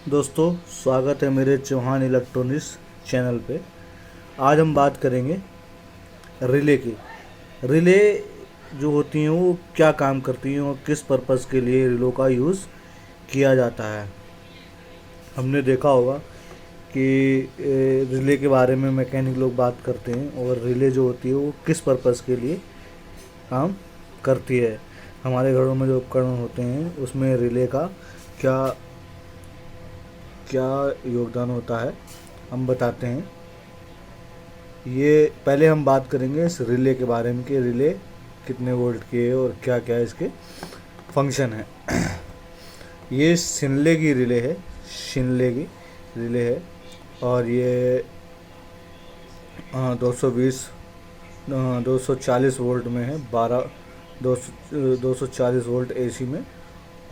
दोस्तों, स्वागत है मेरे चौहान इलेक्ट्रॉनिक्स चैनल पे। आज हम बात करेंगे रिले की। रिले जो होती हैं वो क्या काम करती हैं और किस पर्पज़ के लिए रिलो का यूज़ किया जाता है। हमने देखा होगा कि रिले के बारे में मैकेनिक लोग बात करते हैं और रिले जो होती है वो किस पर्पज़ के लिए काम करती है। हमारे घरों में जो उपकरण होते हैं उसमें रिले का क्या क्या योगदान होता है, हम बताते हैं। ये पहले हम बात करेंगे इस रिले के बारे में कि रिले कितने वोल्ट की है और क्या क्या इसके फंक्शन है। ये शिनले की रिले है, शिनले की रिले है और ये 220 240 वोल्ट में है। 240 वोल्ट एसी में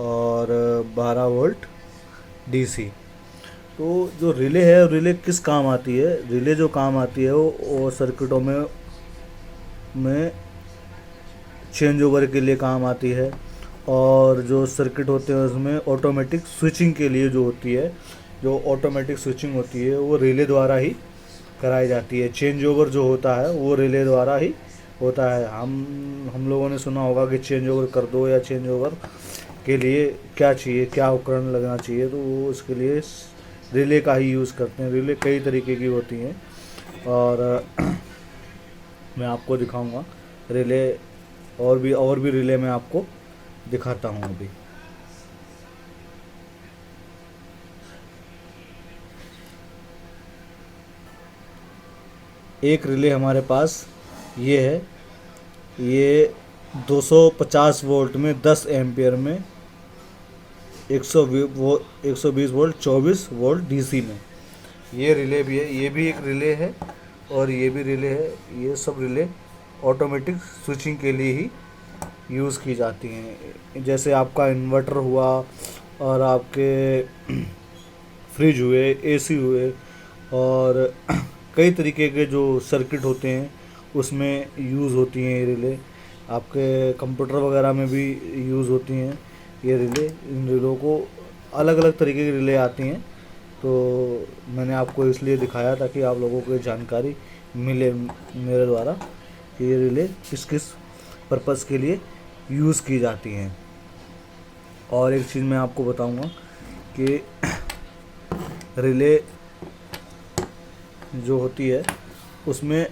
और 12 वोल्ट डीसी। तो जो रिले है, रिले किस काम आती है? रिले जो काम आती है वो सर्किटों में चेंज ओवर के लिए काम आती है और जो सर्किट होते हैं उसमें ऑटोमेटिक स्विचिंग के लिए जो होती है, जो ऑटोमेटिक स्विचिंग होती है वो रिले द्वारा ही कराई जाती है। चेंज ओवर जो होता है वो रिले द्वारा ही होता है। हम लोगों ने सुना होगा कि चेंज ओवर कर दो, या चेंज ओवर के लिए क्या चाहिए, क्या उपकरण लगना चाहिए, तो वो उसके लिए रिले का ही यूज़ करते हैं। रिले कई तरीके की होती हैं और मैं आपको दिखाऊंगा रिले। और भी रिले मैं आपको दिखाता हूँ अभी। एक रिले हमारे पास ये है। ये 250 वोल्ट में 10 एम्पियर में 120 वोल्ट 24 वोल्ट डीसी में ये रिले भी है। ये भी एक रिले है और ये भी रिले है। ये सब रिले ऑटोमेटिक स्विचिंग के लिए ही यूज़ की जाती हैं। जैसे आपका इन्वर्टर हुआ और आपके फ्रिज हुए, एसी हुए और कई तरीके के जो सर्किट होते हैं उसमें यूज़ होती हैं ये रिले। आपके कंप्यूटर वगैरह में भी यूज़ होती हैं ये रिले। इन रिलों को अलग अलग तरीके की रिले आती हैं, तो मैंने आपको इसलिए दिखाया ताकि आप लोगों को जानकारी मिले मेरे द्वारा कि ये रिले किस किस पर्पज़ के लिए यूज़ की जाती हैं। और एक चीज़ मैं आपको बताऊंगा कि रिले जो होती है उसमें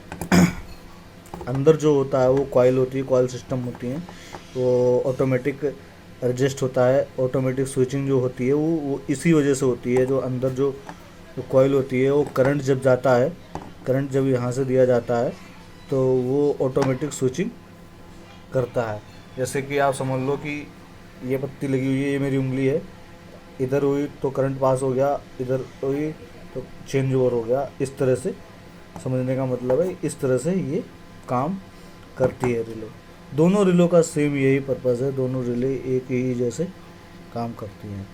अंदर जो होता है वो कॉइल होती है, कॉइल सिस्टम होती हैं। वो ऑटोमेटिक एडजस्ट होता है। ऑटोमेटिक स्विचिंग जो होती है वो इसी वजह से होती है। जो अंदर जो कॉइल होती है वो करंट जब जाता है, करंट जब यहाँ से दिया जाता है तो वो ऑटोमेटिक स्विचिंग करता है। जैसे कि आप समझ लो कि ये पत्ती लगी हुई है, ये मेरी उंगली है, इधर हुई तो करंट पास हो गया, इधर हुई तो चेंज ओवर हो गया। इस तरह से समझने का मतलब है, इस तरह से ये काम करती है रिले। दोनों रिलों का सेम यही पर्पज़ है, दोनों रिले एक ही जैसे काम करती हैं।